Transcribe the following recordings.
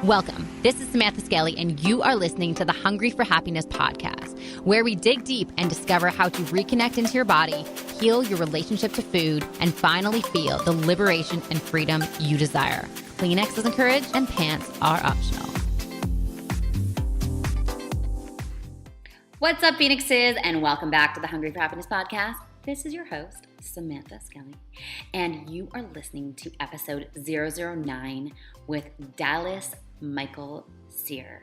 Welcome. This is Samantha Skelly, and you are listening to the Hungry for Happiness podcast, where we dig deep and discover how to reconnect into your body, heal your relationship to food, and finally feel the liberation and freedom you desire. Kleenex is encouraged, and pants are optional. What's up, Phoenixes, and welcome back to the Hungry for Happiness podcast. This is your host, Samantha Skelly, and you are listening to episode 009 with Dallas Michael Cyr.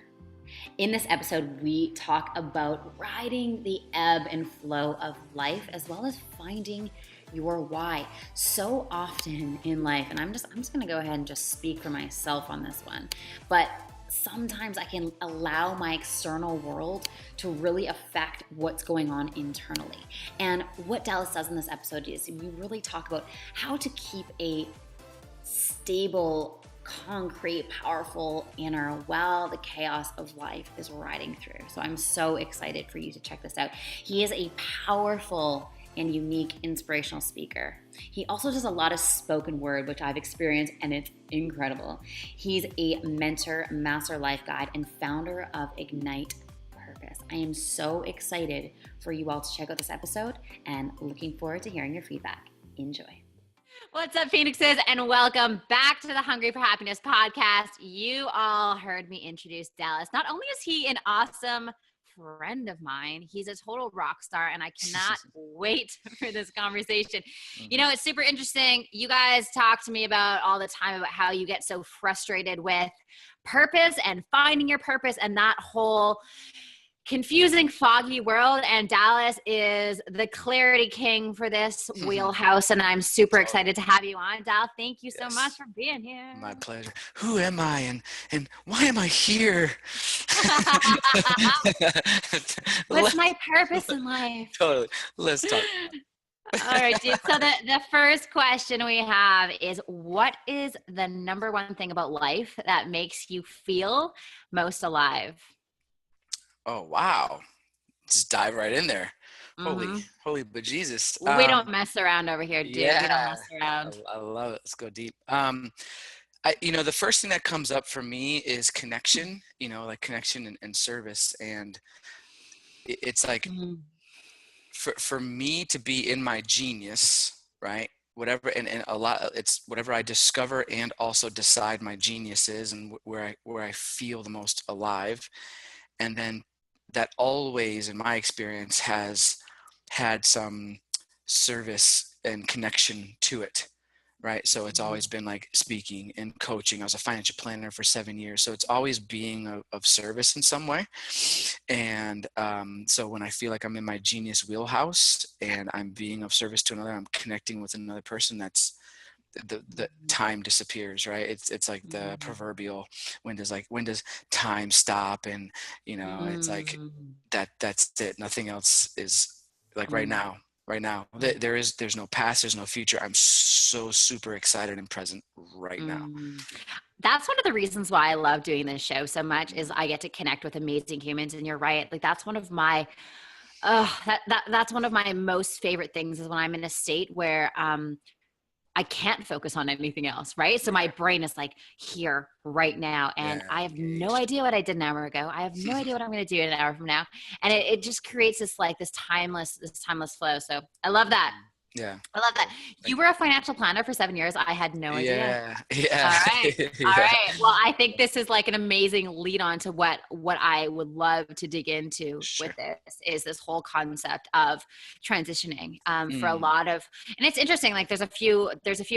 In this episode, we talk about riding the ebb and flow of life, as well as finding your why. So often in life, and I'm just going to go ahead and just speak for myself on this one, but sometimes I can allow my external world to really affect what's going on internally. And what Dallas does in this episode is we really talk about how to keep a stable, concrete, powerful inner while the chaos of life is riding through. So I'm so excited for you to check this out. He is a powerful and unique inspirational speaker. He also does a lot of spoken word, which I've experienced, and it's incredible. He's a mentor, master life guide, and founder of Ignite Purpose. I am so excited for you all to check out this episode and looking forward to hearing your feedback. Enjoy. What's up, Phoenixes, and welcome back to the Hungry for Happiness podcast. You all heard me introduce Dallas. Not only is he an awesome friend of mine, he's a total rock star, and I cannot wait for this conversation. You know, it's super interesting. You guys talk to me about all the time about how you get so frustrated with purpose and finding your purpose and that whole confusing, foggy world, and Dallas is the clarity king for this wheelhouse, and I'm super excited to have you on. Dallas, thank you so much for being here. My pleasure. Who am I, and why am I here? What's my purpose in life? Totally. Let's talk. All right, dude. So the first question we have is, what is the number one thing about life that makes you feel most alive? Oh, wow. Just dive right in there. Holy bejesus. We don't mess around over here, dude. Yeah, we don't mess around. I love it. Let's go deep. The first thing that comes up for me is connection, like connection and service. And it's like, for me to be in my genius, right? Whatever, and a lot, it's whatever I discover and also decide my genius is, and where I feel the most alive. And then that always, in my experience, has had some service and connection to it, right? So it's always been like speaking and coaching. I was a financial planner for 7 years. So it's always being of service in some way. And so when I feel like I'm in my genius wheelhouse and I'm being of service to another, I'm connecting with another person, that's the time disappears, right? It's like the proverbial, when does time stop? And it's like that's it. Nothing else is like right now. There's no past, there's no future. I'm so super excited and present right now. That's one of the reasons why I love doing this show so much, is I get to connect with amazing humans. And you're right, like that's one of my that's one of my most favorite things, is when I'm in a state where I can't focus on anything else, right? So my brain is like here right now, and I have no idea what I did an hour ago. I have no idea what I'm going to do in an hour from now, and it just creates this timeless flow. So I love that. Yeah. I love that. You were a financial planner for 7 years. I had no idea. Yeah. All right. All right. Well, I think this is like an amazing lead on to what I would love to dig into with this, is this whole concept of transitioning for a lot of, and it's interesting, like there's a few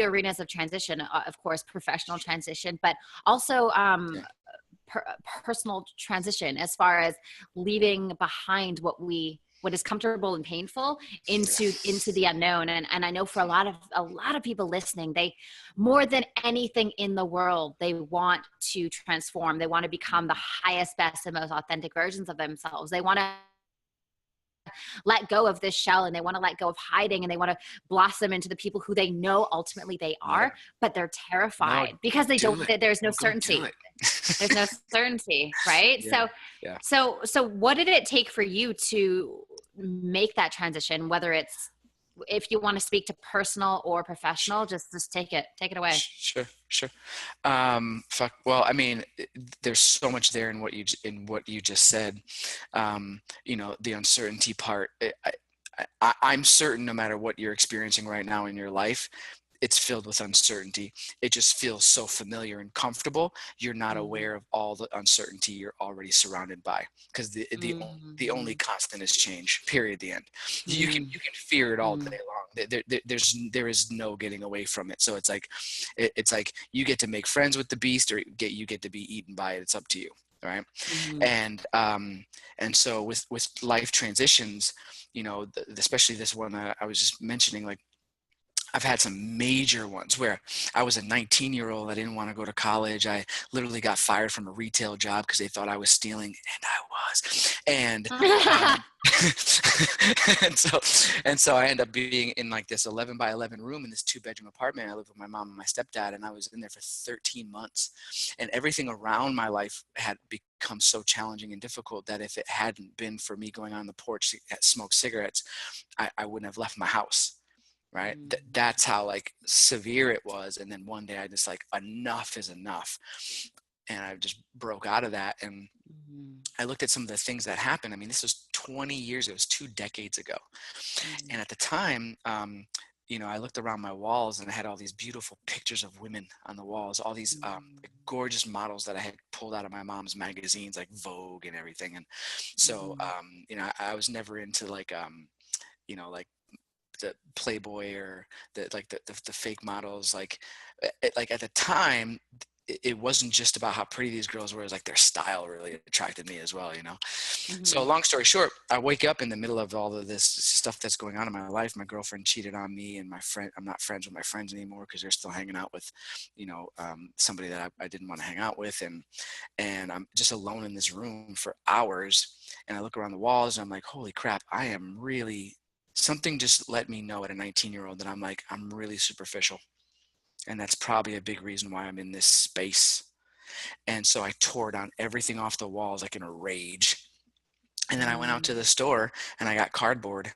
arenas of transition, of course, professional transition, but also personal transition, as far as leaving behind what is comfortable and painful into the unknown. And I know for a lot of people listening, they, more than anything in the world, they want to transform. They want to become the highest, best, and most authentic versions of themselves. They want to let go of this shell, and they want to let go of hiding, and they want to blossom into the people who they know ultimately they are, but they're terrified because there's no certainty. There's no certainty, right? So what did it take for you to make that transition, whether it's if you want to speak to personal or professional, just take it away. Sure. Well, I mean, there's so much there in what you just said. The uncertainty part. I'm certain no matter what you're experiencing right now in your life, it's filled with uncertainty. It just feels so familiar and comfortable. You're not aware of all the uncertainty you're already surrounded by, because the only constant is change. Period. The end. You can fear it all day long. There is no getting away from it. So it's like you get to make friends with the beast, or you get to be eaten by it. It's up to you. Right. And so with life transitions, especially this one I was just mentioning, like, I've had some major ones where I was a 19-year-old. I didn't want to go to college. I literally got fired from a retail job because they thought I was stealing, and I was. And and so I ended up being in like this 11 by 11 room in this 2-bedroom apartment. I lived with my mom and my stepdad, and I was in there for 13 months. And everything around my life had become so challenging and difficult that if it hadn't been for me going on the porch to smoke cigarettes, I wouldn't have left my house. Right. That's how like severe it was. And then one day I just like, enough is enough. And I just broke out of that. And I looked at some of the things that happened. I mean, this was 20 years ago. It was 2 decades ago. And at the time, I looked around my walls and I had all these beautiful pictures of women on the walls, all these gorgeous models that I had pulled out of my mom's magazines, like Vogue and everything. And so, I was never into like, like the Playboy or the fake models. Like at the time, it wasn't just about how pretty these girls were. It was like their style really attracted me as well, So long story short, I wake up in the middle of all of this stuff that's going on in my life. My girlfriend cheated on me, and I'm not friends with my friends anymore because they're still hanging out with, somebody that I didn't want to hang out with. And I'm just alone in this room for hours. And I look around the walls and I'm like, holy crap, something just let me know at a 19-year-old that I'm really superficial. And that's probably a big reason why I'm in this space. And so I tore down everything off the walls, like in a rage. And then I went out to the store and I got cardboard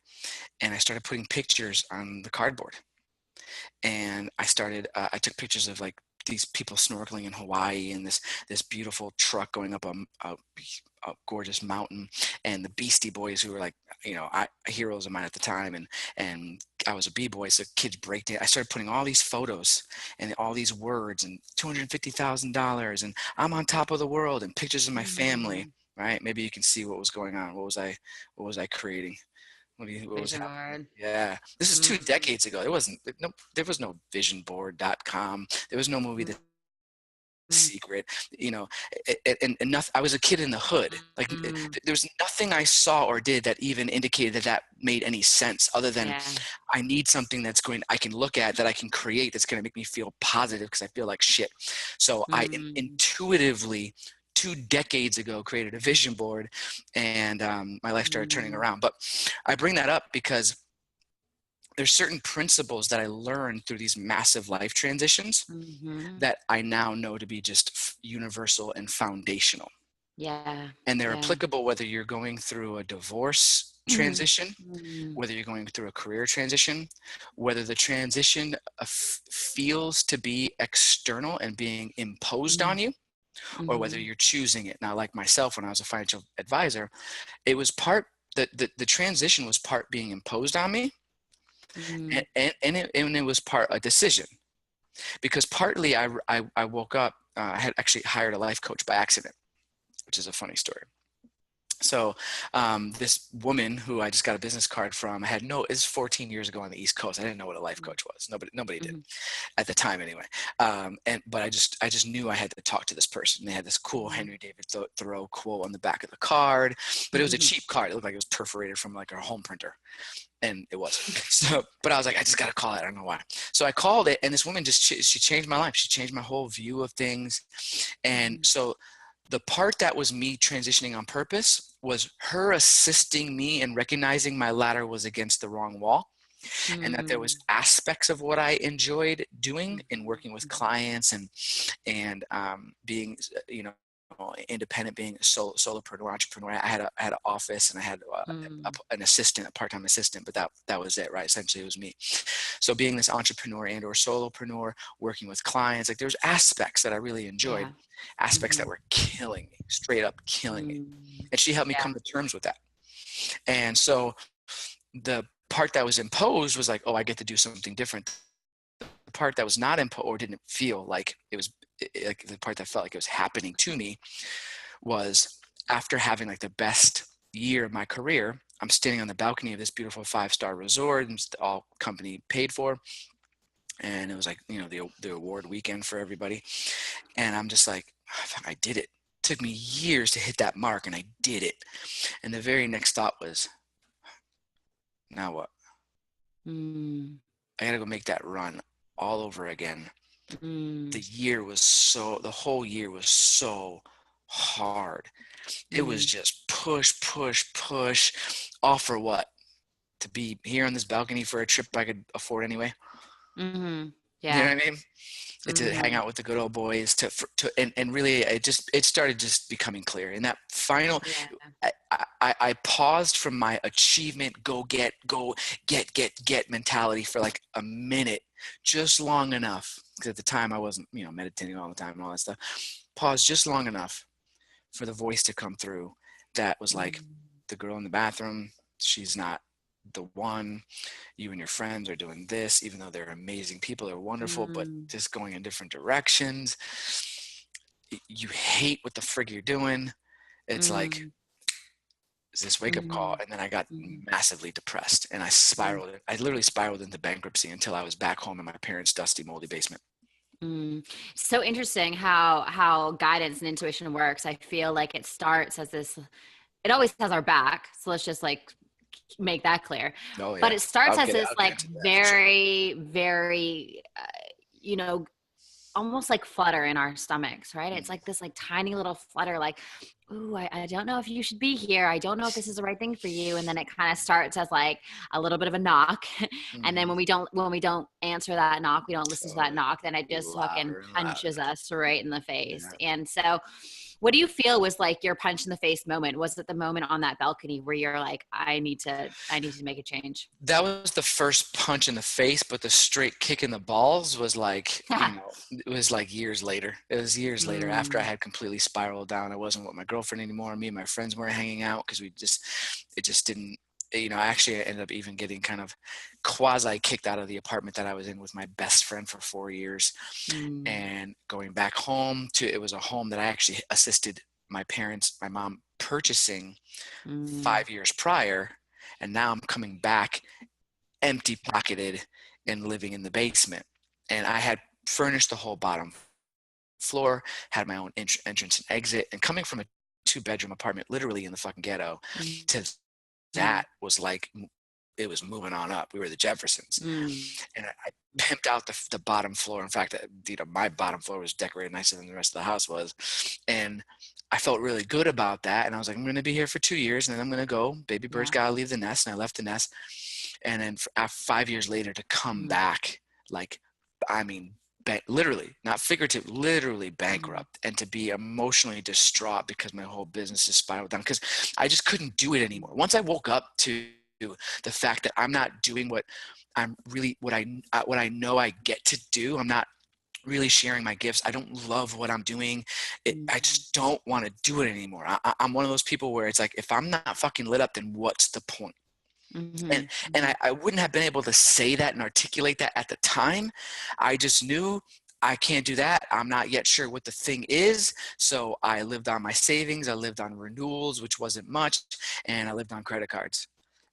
and I started putting pictures on the cardboard. And I took pictures of like these people snorkeling in Hawaii and this beautiful truck going up a gorgeous mountain, and the Beastie Boys, who were like, heroes of mine at the time. And I was a B-boy, so kids breakdance. I started putting all these photos and all these words and $250,000 and I'm on top of the world and pictures of my family, right? Maybe you can see what was going on. What was I creating? What was happening? Yeah. This is 2 decades ago. There was no visionboard.com. There was no movie The Secret, and nothing. I was a kid in the hood. Like there was nothing I saw or did that even indicated that made any sense, other than I need something I can look at, that I can create, that's going to make me feel positive because I feel like shit. So I intuitively 2 decades ago created a vision board, and my life started turning around. But I bring that up because there's certain principles that I learned through these massive life transitions that I now know to be just universal and foundational. Yeah. And they're applicable whether you're going through a divorce transition, whether you're going through a career transition, whether the transition feels to be external and being imposed on you, or whether you're choosing it. Now, like myself, when I was a financial advisor, it was the transition was part being imposed on me. And it was part a decision, because partly I woke up, I had actually hired a life coach by accident, which is a funny story. So this woman who I just got a business card from, it's 14 years ago on the East Coast. I didn't know what a life coach was. Nobody did at the time anyway. But I just knew I had to talk to this person. They had this cool Henry David Thoreau quote on the back of the card, but it was a cheap card. It looked like it was perforated from like a home printer. And it wasn't. But I was like, I just got to call it. I don't know why. So I called it, and this woman she changed my life. She changed my whole view of things. And so the part that was me transitioning on purpose was her assisting me and recognizing my ladder was against the wrong wall, and that there was aspects of what I enjoyed doing in working with clients and being, independent, being a solopreneur, entrepreneur. I had an office, and I had an assistant, a part-time assistant, but that was it, right? Essentially, it was me. So being this entrepreneur and or solopreneur, working with clients, like there's aspects that I really enjoyed, aspects that were killing me, straight up killing me. And she helped me come to terms with that. And so the part that was imposed was like, oh, I get to do something different. The part that was not imposed, or didn't feel like it was, like the part that felt like it was happening to me, was after having like the best year of my career, I'm standing on the balcony of this beautiful 5-star resort, and all company paid for. And it was like, you know, the award weekend for everybody. And I'm just like, I did it. It took me years to hit that mark, and I did it. And the very next thought was, now what? I gotta go make that run all over again. The whole year was so hard. It was just push, all for what? To be here on this balcony for a trip I could afford anyway. Yeah. You know what I mean? To hang out with the good old boys, and really it started just becoming clear. In that final, I paused from my achievement, get mentality for like a minute, just long enough, because at the time I wasn't, you know, meditating all the time and all that stuff. Paused just long enough for the voice to come through that was like, the girl in the bathroom, she's not the one. You and your friends are doing this, even though they're amazing people, they're wonderful, but just going in different directions. You hate what the frig you're doing. It's like, is this wake up call? And then I got massively depressed, and I literally spiraled into bankruptcy until I was back home in my parents' dusty, moldy basement. So interesting how guidance and intuition works. I feel like it starts as this, it always has our back. So let's just like make that clear. Oh, yeah. But it starts as this like very, very, you know, almost like flutter in our stomachs, right? It's like this like tiny little flutter, like, ooh, I don't know if you should be here. I don't know if this is the right thing for you. And then it kind of starts as like a little bit of a knock. And then when we don't answer that knock, we don't listen to that knock, then it just fucking punches us right in the face. And so what do you feel was like your punch in the face moment? Was it the moment on that balcony where you're like, I need to make a change? That was the first punch in the face, but the straight kick in the balls was like, you know, it was like years later. It was years later, after I had completely spiraled down. I wasn't with my girlfriend anymore. Me and my friends weren't hanging out because it just didn't, you know, I actually ended up even getting kind of quasi kicked out of the apartment that I was in with my best friend for 4 years. And going back home it was a home that I actually assisted my mom purchasing 5 years prior. And now I'm coming back empty pocketed and living in the basement. And I had furnished the whole bottom floor, had my own entrance and exit, and coming from a 2-bedroom apartment, literally in the fucking ghetto, to that was like, it was moving on up. We were the Jeffersons. And I pimped out the bottom floor. In fact, you know, my bottom floor was decorated nicer than the rest of the house was. And I felt really good about that. And I was like, I'm going to be here for 2 years, and then I'm going to go. Baby bird's got to leave the nest. And I left the nest. And then 5 years later to come back, like, I mean, literally, not figurative, literally bankrupt, and to be emotionally distraught because my whole business is spiraled down because I just couldn't do it anymore. Once I woke up to the fact that I'm not doing what I know I get to do, I'm not really sharing my gifts. I don't love what I'm doing. I just don't want to do it anymore. I'm one of those people where it's like, if I'm not fucking lit up, then what's the point? And I wouldn't have been able to say that and articulate that at the time. I just knew I can't do that. I'm not yet sure what the thing is. So I lived on my savings. I lived on renewals, which wasn't much. And I lived on credit cards.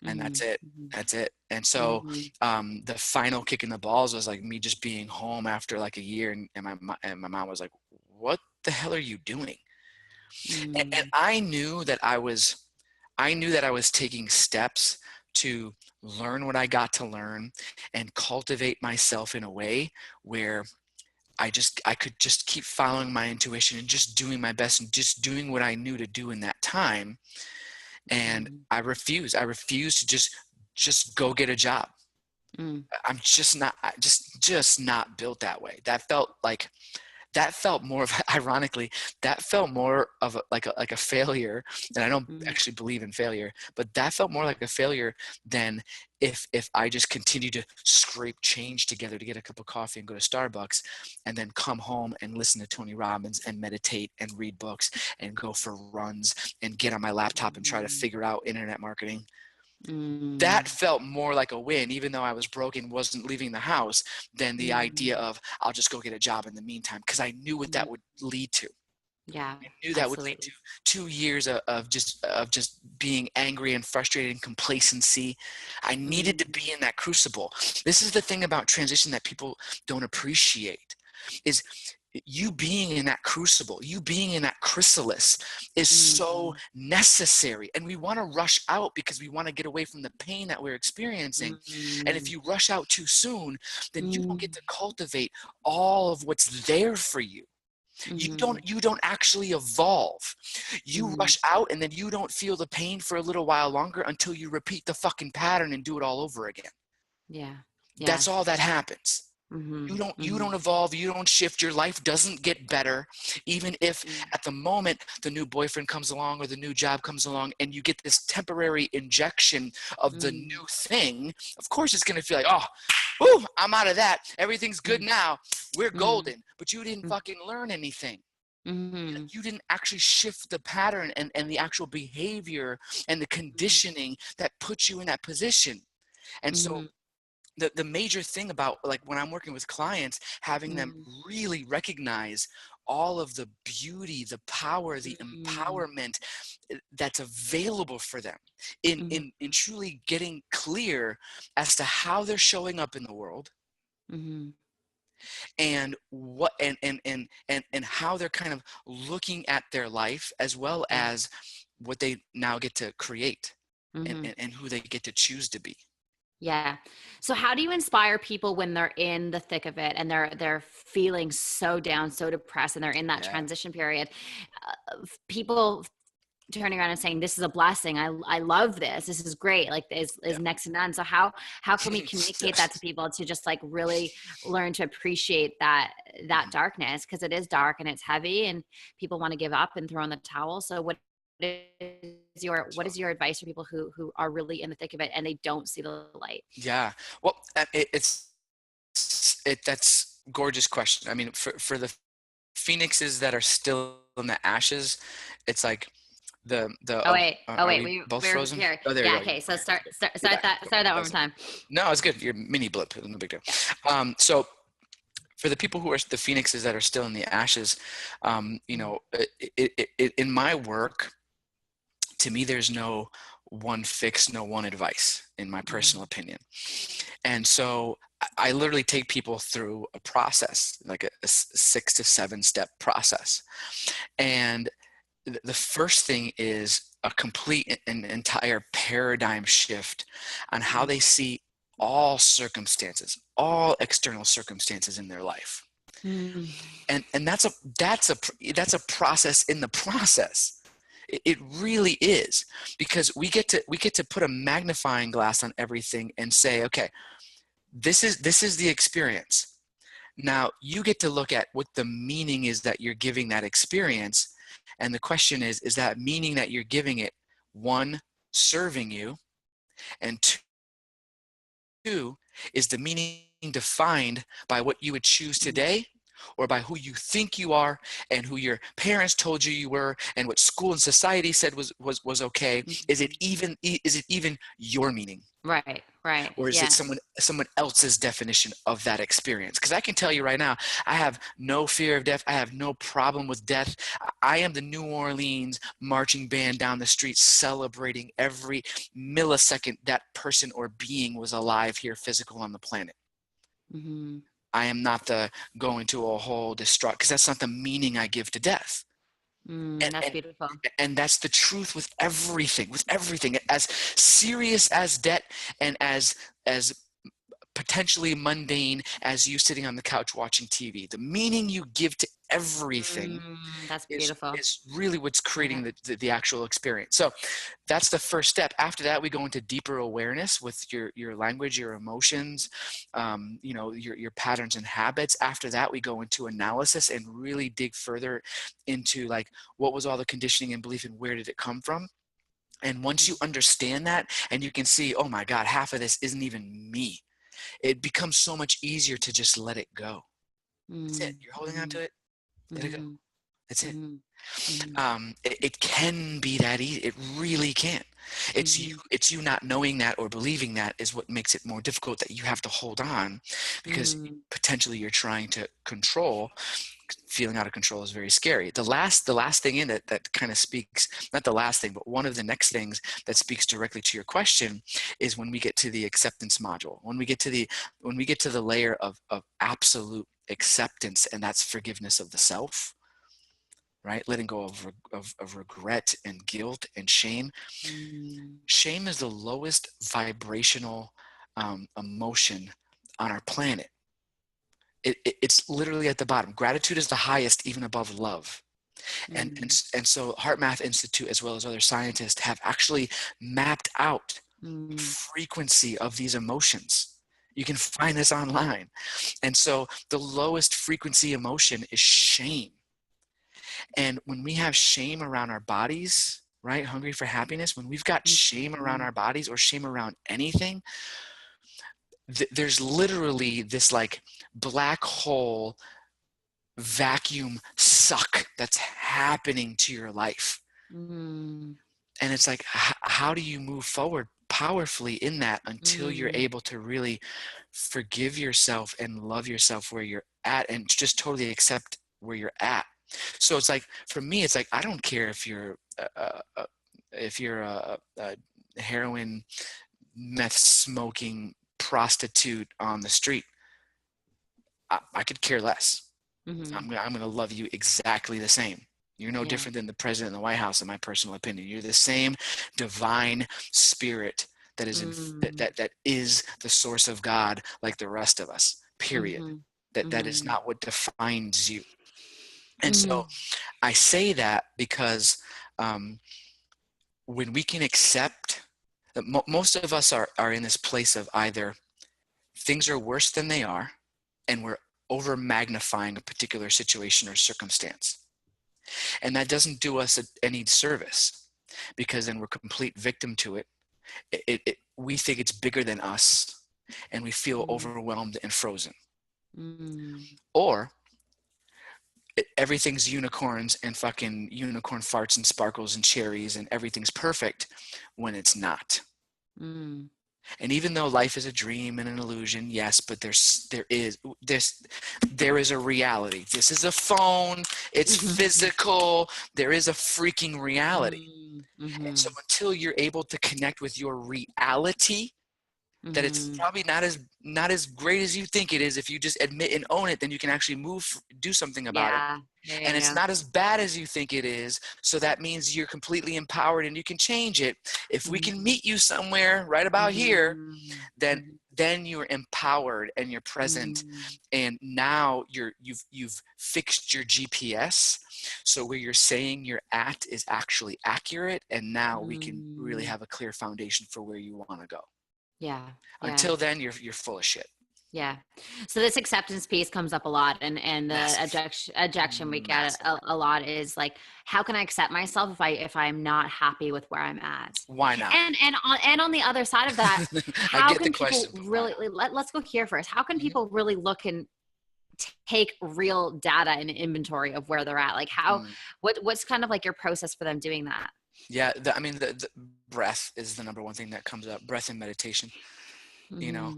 And that's it. That's it. And so the final kick in the balls was like me just being home after like a year. And my mom was like, what the hell are you doing? And I knew that I was taking steps to learn what I got to learn and cultivate myself in a way where I could just keep following my intuition and just doing my best and just doing what I knew to do in that time. And I refuse to just go get a job. I'm just not built that way. That felt like that felt more of, ironically, that felt more of like a failure. And I don't actually believe in failure, but that felt more like a failure than if I just continue to scrape change together to get a cup of coffee and go to Starbucks, and then come home and listen to Tony Robbins and meditate and read books and go for runs and get on my laptop and try to figure out internet marketing. That felt more like a win, even though I was broke and wasn't leaving the house, than the idea of I'll just go get a job in the meantime, because I knew what that would lead to. Yeah, I knew that would lead to 2 years of just being angry and frustrated and complacency. I needed to be in that crucible. This is the thing about transition that people don't appreciate, is you being in that crucible, you being in that chrysalis is so necessary. And we want to rush out because we want to get away from the pain that we're experiencing. And if you rush out too soon, then you don't get to cultivate all of what's there for you. You don't actually evolve. You rush out, and then you don't feel the pain for a little while longer until you repeat the fucking pattern and do it all over again. Yeah. That's all that happens. You don't evolve, you don't shift, your life doesn't get better, even if at the moment the new boyfriend comes along or the new job comes along and you get this temporary injection of the new thing. Of course it's going to feel like, oh, whew, I'm out of that, everything's good now, we're golden. But you didn't fucking learn anything. You didn't actually shift the pattern and the actual behavior and the conditioning that puts you in that position. And so the major thing about, like, when I'm working with clients, having them really recognize all of the beauty, the power, the empowerment that's available for them in truly getting clear as to how they're showing up in the world, and what and how they're kind of looking at their life, as well as what they now get to create, and who they get to choose to be. Yeah. So how do you inspire people when they're in the thick of it and they're feeling so down, so depressed, and they're in that transition period? People turning around and saying, "This is a blessing. I love this. This is great. Like, is next to none." So how can we communicate that to people to just like really learn to appreciate that darkness, because it is dark and it's heavy and people want to give up and throw in the towel. So what is your advice for people who are really in the thick of it and they don't see the light? Yeah. Well, that's a gorgeous question. I mean, for the phoenixes that are still in the ashes, it's like we both we're frozen? here. Oh, there Yeah. you go. Okay. So start that one more time. No, it's good. Your mini blip, no big deal. So for the people who are the phoenixes that are still in the ashes, you know, in my work, to me, there's no one fix, no one advice, in my personal opinion. And so I literally take people through a process, like a 6 to 7 step process. And the first thing is a complete and entire paradigm shift on how they see all circumstances, all external circumstances in their life. And that's a process in the process. It really is, because we get to put a magnifying glass on everything and say, okay, this is the experience. Now you get to look at what the meaning is that you're giving that experience. And the question is that meaning that you're giving it, one, serving you, and two, is the meaning defined by what you would choose today, or by who you think you are and who your parents told you you were and what school and society said was okay? Is it even your meaning? Right. Or is it someone else's definition of that experience? Because I can tell you right now, I have no fear of death. I have no problem with death. I am the New Orleans marching band down the street celebrating every millisecond that person or being was alive here, physical on the planet. I am not the going to a whole distraught, because that's not the meaning I give to death. That's beautiful. And that's the truth with everything, as serious as debt and as potentially mundane as you sitting on the couch watching TV. The meaning you give to everything That's is beautiful. really what's creating the actual experience. So that's the first step. After that, we go into deeper awareness with your language, your emotions, your patterns and habits. After that, we go into analysis and really dig further into like, what was all the conditioning and belief and where did it come from? And once you understand that and you can see, oh my God, half of this isn't even me, it becomes so much easier to just let it go. That's it. You're holding on to it. Let it go. That's it. It can be that easy. It really can. It's you not knowing that or believing that is what makes it more difficult, that you have to hold on because potentially you're trying to control. Feeling out of control is very scary. The last thing in it that kind of speaks, not the last thing, but one of the next things that speaks directly to your question is when we get to the acceptance module, when we get to the layer of absolute acceptance, and that's forgiveness of the self, right? Letting go of regret and guilt and shame. Shame is the lowest vibrational emotion on our planet. It's literally at the bottom. Gratitude is the highest, even above love. And so Heart Math Institute, as well as other scientists, have actually mapped out the frequency of these emotions. You can find this online. And so the lowest frequency emotion is shame. And when we have shame around our bodies, right, hungry for happiness, when we've got shame around our bodies or shame around anything, there's literally this like black hole vacuum suck that's happening to your life. And it's like, how do you move forward powerfully in that until you're able to really forgive yourself and love yourself where you're at and just totally accept where you're at? So it's like, for me, it's like, I don't care if you're a heroin, meth smoking prostitute on the street. I could care less. I'm gonna love you exactly the same. You're no different than the president in the White House, in my personal opinion. You're the same divine spirit that is that is the source of God, like the rest of us. Period. That is not what defines you. And so I say that because when we can accept that most of us are in this place of either things are worse than they are, and we're over magnifying a particular situation or circumstance. And that doesn't do us any service, because then we're complete victim to it. We think it's bigger than us, and we feel overwhelmed and frozen. Or everything's unicorns and fucking unicorn farts and sparkles and cherries and everything's perfect when it's not. And even though life is a dream and an illusion, yes, but there is a reality. This is a phone. It's physical. There is a freaking reality. And so until you're able to connect with your reality, that it's probably not as great as you think it is. If you just admit and own it, then you can actually do something about it. And it's not as bad as you think it is. So that means you're completely empowered and you can change it. If we can meet you somewhere right about here, then you're empowered and you're present. And now you've fixed your GPS. So where you're saying you're at is actually accurate. And now we can really have a clear foundation for where you want to go. Until then, you're full of shit. So this acceptance piece comes up a lot, and the objection we get a lot is like, how can I accept myself if I'm not happy with where I'm at? Why not? And on the other side of that, how can people really, let's go here first. How can people really look and take real data and inventory of where they're at? Like what's kind of like your process for them doing that? Yeah. The breath is the number one thing that comes up. Breath and meditation. You know,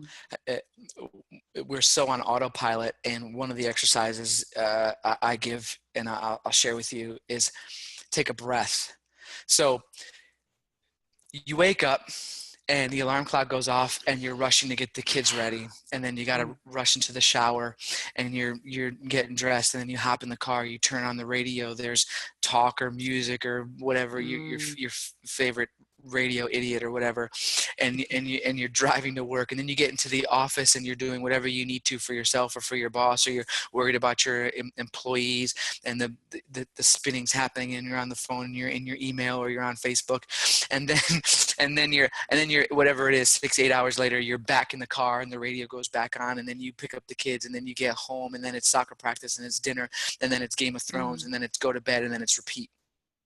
we're so on autopilot, and one of the exercises I give, and I'll share with you, is take a breath. So you wake up and the alarm clock goes off and you're rushing to get the kids ready, and then you got to rush into the shower and you're getting dressed, and then you hop in the car, you turn on the radio, there's talk or music or whatever your favorite radio idiot or whatever, and you're driving to work, and then you get into the office and you're doing whatever you need to for yourself or for your boss, or you're worried about your employees, and the spinning's happening, and you're on the phone, and you're in your email, or you're on Facebook, and then you're whatever it is, 6-8 hours later, you're back in the car and the radio goes back on, and then you pick up the kids, and then you get home, and then it's soccer practice, and it's dinner, and then it's Game of Thrones, and then it's go to bed, and then it's repeat.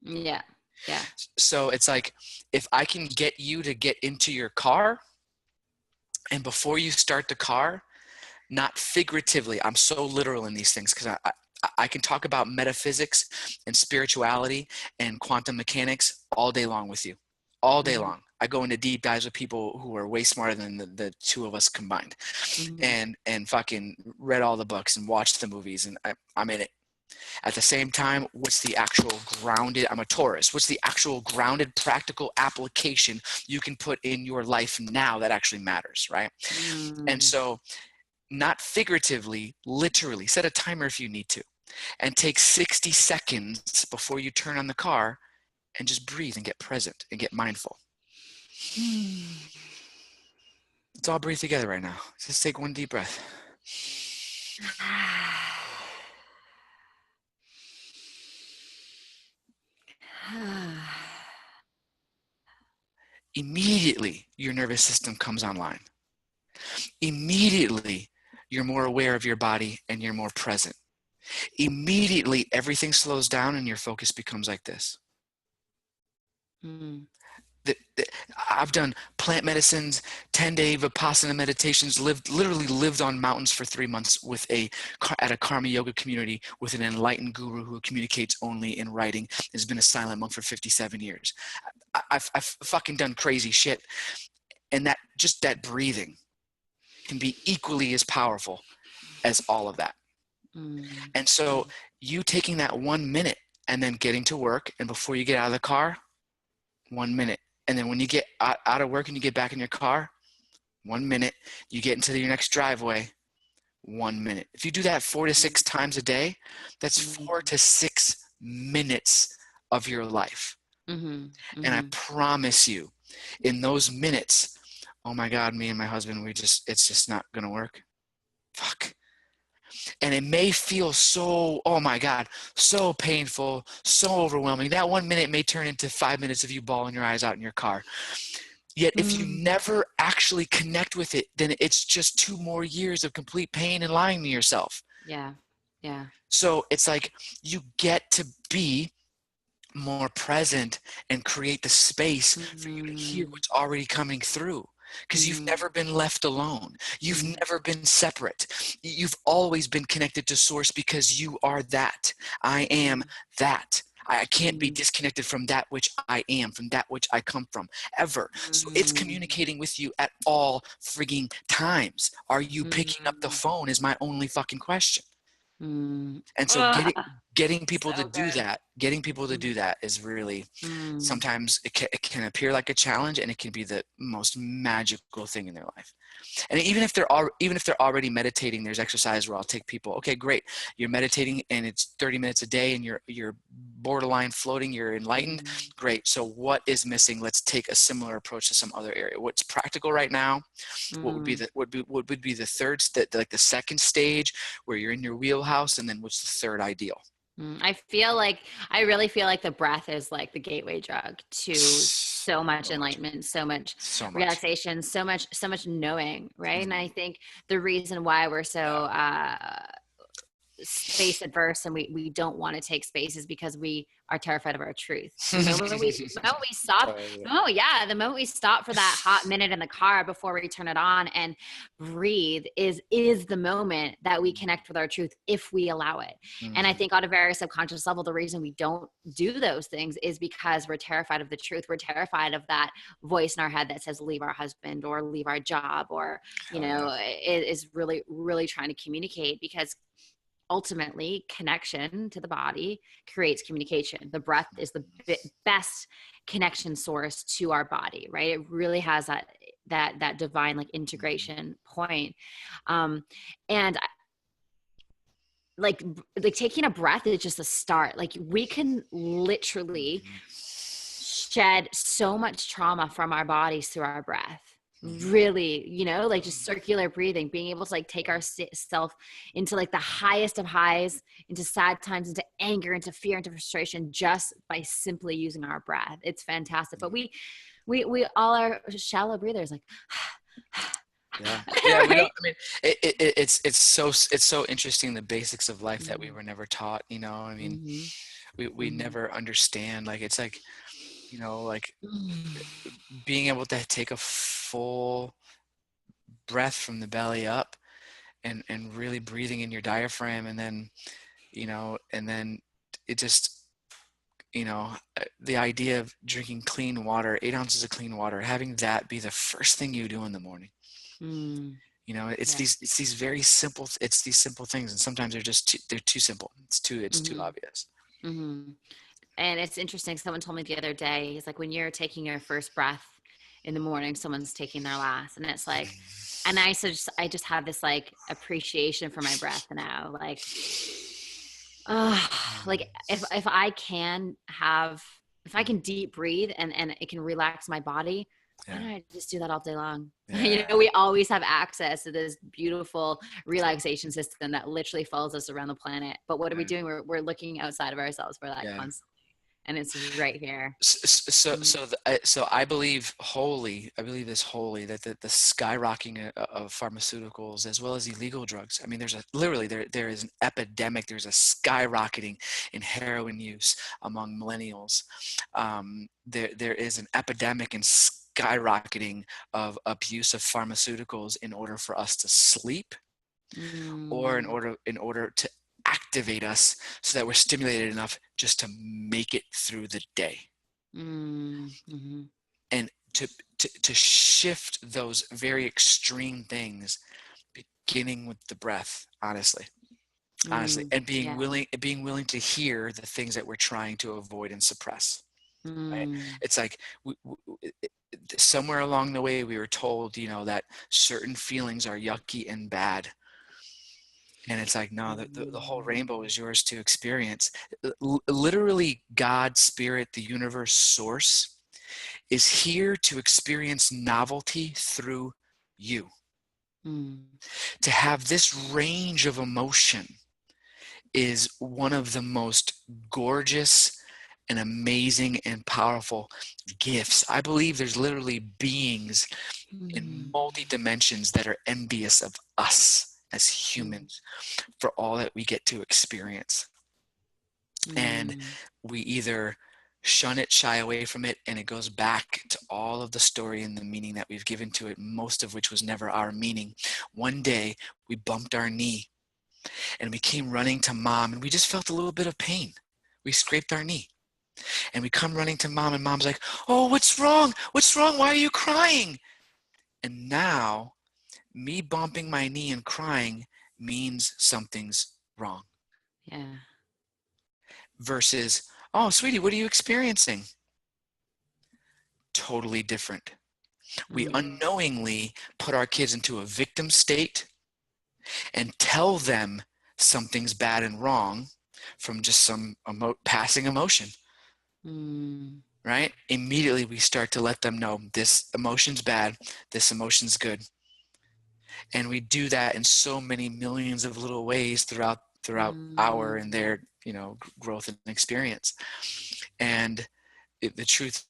Yeah. Yeah. So it's like, if I can get you to get into your car, and before you start the car, not figuratively, I'm so literal in these things, because I can talk about metaphysics and spirituality and quantum mechanics all day long with you, all day long. I go into deep dives with people who are way smarter than the two of us combined, and fucking read all the books and watched the movies, and I'm in it. At the same time, what's the actual grounded, I'm a Taurus, what's the actual grounded practical application you can put in your life now that actually matters, right? And so, not figuratively, literally, set a timer if you need to, and take 60 seconds before you turn on the car and just breathe and get present and get mindful. Let's all breathe together right now. Just take one deep breath. Immediately, your nervous system comes online. Immediately, you're more aware of your body and you're more present. Immediately, everything slows down and your focus becomes like this. I've done plant medicines, 10-day Vipassana meditations, literally lived on mountains for 3 months at a karma yoga community with an enlightened guru who communicates only in writing, has been a silent monk for 57 years. I've fucking done crazy shit. And that breathing can be equally as powerful as all of that. And so you taking that 1 minute and then getting to work, and before you get out of the car, 1 minute. And then when you get out of work and you get back in your car, 1 minute. You get into your next driveway, 1 minute. If you do that 4 to 6 times a day, that's 4 to 6 minutes of your life. And I promise you, in those minutes, oh my God, me and my husband, it's just not going to work. Fuck. And it may feel so, oh my God, so painful, so overwhelming. That 1 minute may turn into 5 minutes of you bawling your eyes out in your car. Yet if you never actually connect with it, then it's just 2 more years of complete pain and lying to yourself. Yeah. Yeah. So it's like, you get to be more present and create the space for you to hear what's already coming through. Because you've never been left alone. You've never been separate. You've always been connected to source, because you are that. I am that. I can't be disconnected from that which I am, from that which I come from, ever. So it's communicating with you at all frigging times. Are you picking up the phone is my only fucking question. And so getting people to do that is really, sometimes it can appear like a challenge, and it can be the most magical thing in their life. And even if they're already meditating, there's exercise where I'll take people, okay, great, you're meditating and it's 30 minutes a day and you're borderline floating, you're enlightened, great. So what is missing? Let's take a similar approach to some other area. What's practical right now? What would be the third, like the second stage where you're in your wheelhouse, and then what's the third ideal? I really feel like the breath is like the gateway drug to so much enlightenment, so much relaxation, so much knowing, right? And I think the reason why we're so space adverse and we don't want to take space is because we are terrified of our truth. The moment we stop for that hot minute in the car before we turn it on and breathe is the moment that we connect with our truth, if we allow it. And I think on a very subconscious level, the reason we don't do those things is because we're terrified of the truth. We're terrified of that voice in our head that says leave our husband or leave our job, or is really, really trying to communicate, because ultimately connection to the body creates communication. The breath is the best connection source to our body, right? It really has that divine like integration point. And like taking a breath is just a start. Like we can literally shed so much trauma from our bodies through our breath. Really, you know, like just circular breathing, being able to like take ourself into like the highest of highs, into sad times, into anger, into fear, into frustration, just by simply using our breath. It's fantastic. But we all are shallow breathers, like yeah, right? we don't. I mean, it's so interesting, the basics of life that we were never taught. You know, I mean, we never understand. Like it's like, you know, like being able to take a full breath from the belly up, and really breathing in your diaphragm, and then, you know, and then it just, you know, the idea of drinking clean water, 8 ounces of clean water, having that be the first thing you do in the morning. You know, it's these very simple, it's these simple things, and sometimes they're too simple. It's too obvious. And it's interesting. Someone told me the other day, he's like, when you're taking your first breath in the morning, someone's taking their last. And it's like, and I just have this like appreciation for my breath now. Like if I can deep breathe and it can relax my body, why don't I just do that all day long? You know, we always have access to this beautiful relaxation system that literally follows us around the planet. But what are we doing? We're looking outside of ourselves for that constantly. And it's right here. So I believe this wholly, that the skyrocketing of pharmaceuticals as well as illegal drugs. I mean, there is an epidemic. There's a skyrocketing in heroin use among millennials. There is an epidemic in skyrocketing of abuse of pharmaceuticals in order for us to sleep, or in order to activate us so that we're stimulated enough just to make it through the day. And to shift those very extreme things, beginning with the breath, honestly, and being willing to hear the things that we're trying to avoid and suppress. Right? It's like somewhere along the way we were told, you know, that certain feelings are yucky and bad. And it's like, no, the whole rainbow is yours to experience. Literally, God, Spirit, the universe, source is here to experience novelty through you. To have this range of emotion is one of the most gorgeous and amazing and powerful gifts. I believe there's literally beings in multi-dimensions that are envious of us as humans for all that we get to experience. And we either shun it, shy away from it, and it goes back to all of the story and the meaning that we've given to it, most of which was never our meaning. One day we bumped our knee and we came running to mom, and we just felt a little bit of pain. We scraped our knee and we come running to mom, and mom's like, "Oh, what's wrong? What's wrong? Why are you crying?" And now me bumping my knee and crying means something's wrong. Versus, "Oh, sweetie, what are you experiencing?" Totally different. We unknowingly put our kids into a victim state and tell them something's bad and wrong from just some passing emotion. Right? Immediately we start to let them know this emotion's bad, this emotion's good. And we do that in so many millions of little ways throughout our and their, you know, growth and experience. And the truth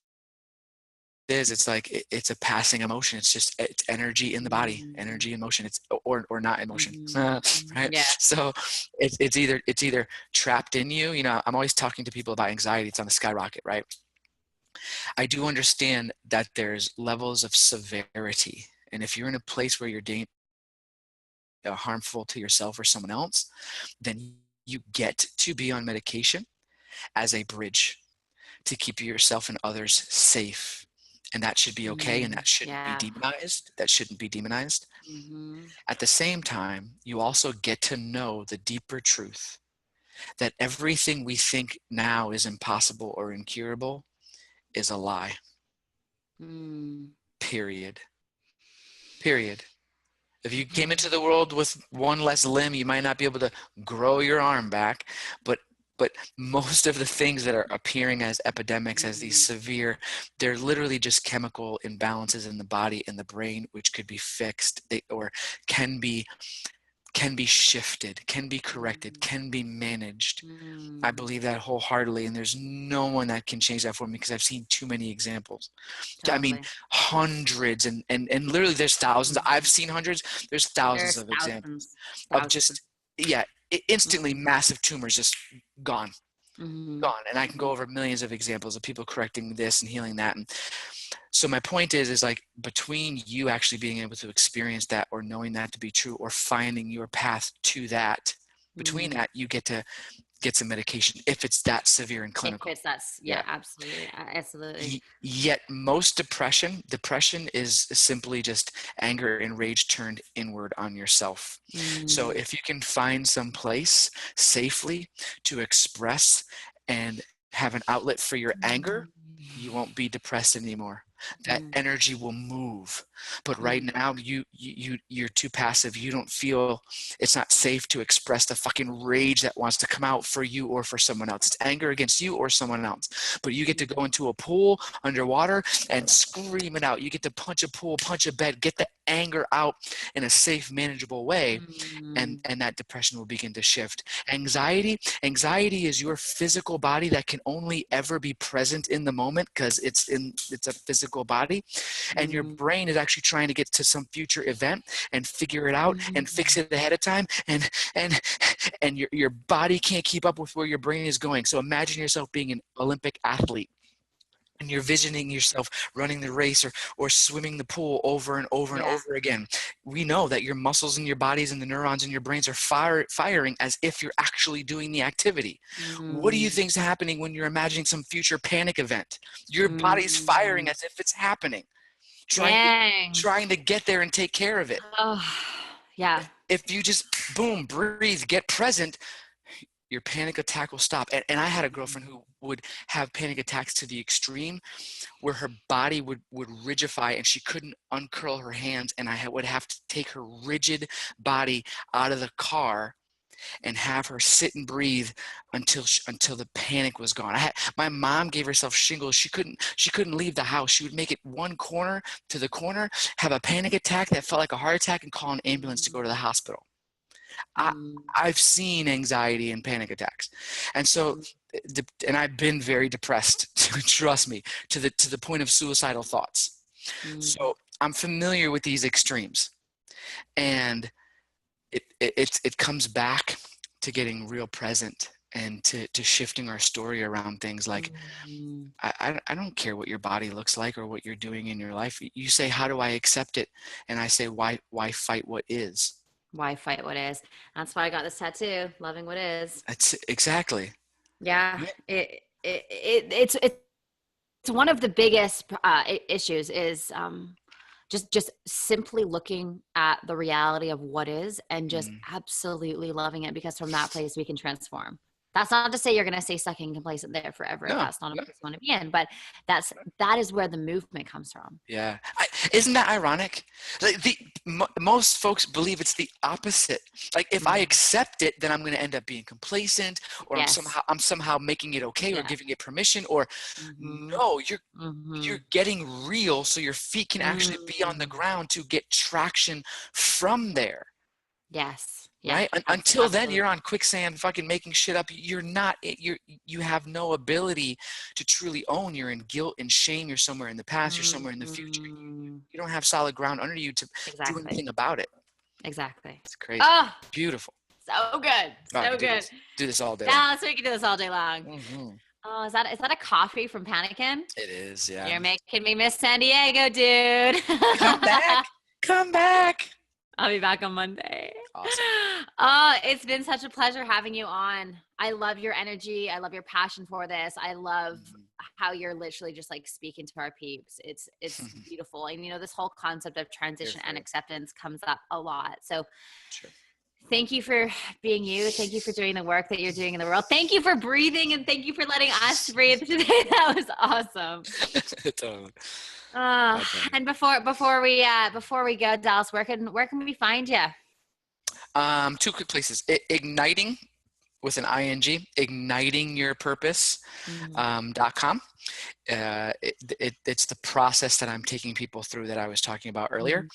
is, it's like it's a passing emotion. It's energy in the body, energy in motion. It's or not in motion, right? So it's either trapped in you. You know, I'm always talking to people about anxiety. It's on a skyrocket, right? I do understand that there's levels of severity, and if you're in a place where you're harmful to yourself or someone else, then you get to be on medication as a bridge to keep yourself and others safe. And that should be okay, and that shouldn't be demonized. That shouldn't be demonized. At the same time, you also get to know the deeper truth that everything we think now is impossible or incurable is a lie. Period. If you came into the world with one less limb, you might not be able to grow your arm back, but But most of the things that are appearing as epidemics, as these severe, they're literally just chemical imbalances in the body and the brain, which could be fixed, or can be shifted, can be corrected, can be managed. I believe that wholeheartedly, and there's no one that can change that for me, because I've seen too many examples. I mean, hundreds and literally there's thousands. I've seen hundreds. There's thousands of examples of just, instantly massive tumors just gone. Gone. And I can go over millions of examples of people correcting this and healing that. And so my point is like, between you actually being able to experience that, or knowing that to be true, or finding your path to that, between that, you get to get some medication if it's that severe and clinical. If it's absolutely. Yet most depression is simply just anger and rage turned inward on yourself. So if you can find some place safely to express and have an outlet for your anger, you won't be depressed anymore. That energy will move. But right now you're too passive. You don't feel, it's not safe to express the fucking rage that wants to come out for you or for someone else. It's anger against you or someone else. But you get to go into a pool underwater and scream it out. You get to punch a pool, punch a bed, get the anger out in a safe, manageable way, and that depression will begin to shift. Anxiety is your physical body that can only ever be present in the moment, because it's a physical body, and your brain is actually trying to get to some future event and figure it out and fix it ahead of time, and your body can't keep up with where your brain is going. So imagine yourself being an Olympic athlete, and you're visioning yourself running the race or swimming the pool over and over and over again. We know that your muscles and your bodies and the neurons in your brains are firing as if you're actually doing the activity. What do you think's happening when you're imagining some future panic event? Your body's firing as if it's happening, trying to get there and take care of it. If you just breathe, get present, your panic attack will stop. And I had a girlfriend who would have panic attacks to the extreme, where her body would rigidify and she couldn't uncurl her hands, and I would have to take her rigid body out of the car and have her sit and breathe until the panic was gone. My mom gave herself shingles. She couldn't leave the house. She would make it one corner to the corner, have a panic attack that felt like a heart attack, and call an ambulance to go to the hospital. I've seen anxiety and panic attacks. And so, and I've been very depressed, trust me, to the point of suicidal thoughts. So I'm familiar with these extremes, and it comes back to getting real present and to shifting our story around things like, I don't care what your body looks like or what you're doing in your life. You say, how do I accept it? And I say, why fight what is? Why fight what is? That's why I got this tattoo, loving what is. That's exactly. Yeah. It's one of the biggest issues is just simply looking at the reality of what is and just absolutely loving it, because from that place we can transform. That's not to say you're going to stay stuck and complacent there forever. That's not a place you want to be in, but that is where the movement comes from. Yeah. Isn't that ironic? Like most folks believe it's the opposite. Like if I accept it, then I'm going to end up being complacent, or I'm somehow making it okay or giving it permission, or no, you're getting real so your feet can actually be on the ground to get traction from there. Yes. Right? Until then, you're on quicksand, fucking making shit up. You have no ability to truly own. You're in guilt and shame. You're somewhere in the past. You're somewhere in the future. You don't have solid ground under you to do anything about it. Exactly. It's crazy. Oh, beautiful. So good. So good. Do this all day. Yeah, so we can do this all day long. Oh, is that a coffee from Panikin? It is, yeah. You're making me miss San Diego, dude. Come back. Come back. I'll be back on Monday. Awesome. It's been such a pleasure having you on. I love your energy. I love your passion for this. I love how you're literally just like speaking to our peeps. It's beautiful. And this whole concept of transition and acceptance comes up a lot. So thank you for being you. Thank you for doing the work that you're doing in the world. Thank you for breathing, and thank you for letting us breathe today. That was awesome. Totally. And before we go, Dallas, where can we find you? 2 quick places. Igniting with an ING, ignitingyourpurpose.com. It's the process that I'm taking people through that I was talking about earlier.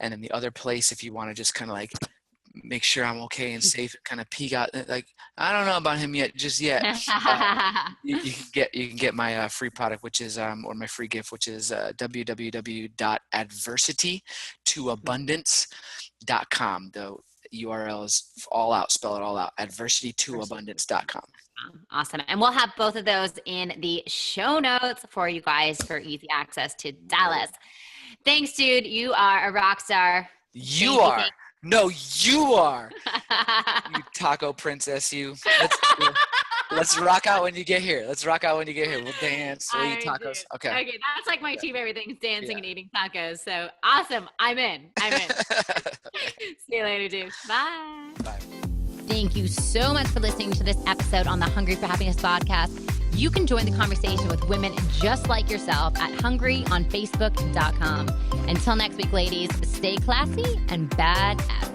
And then the other place, if you want to just kind of like make sure I'm okay and safe and kind of peek out, like, I don't know about him just yet. You can get my free product, which is, or my free gift, which is www.adversitytoabundance.com. The URL is all out, spell it all out, adversitytoabundance.com. Awesome. And we'll have both of those in the show notes for you guys for easy access to Dallas. Thanks, dude. You are a rock star. You are. No, you are. You taco princess, you. Let's rock out when you get here. We'll dance. We'll eat tacos. Okay. Okay. That's like my two favorite things, dancing and eating tacos. So awesome. I'm in. See you later, dude. Bye. Bye. Thank you so much for listening to this episode on the Hungry for Happiness podcast. You can join the conversation with women just like yourself at hungryonfacebook.com. Until next week, ladies, stay classy and badass.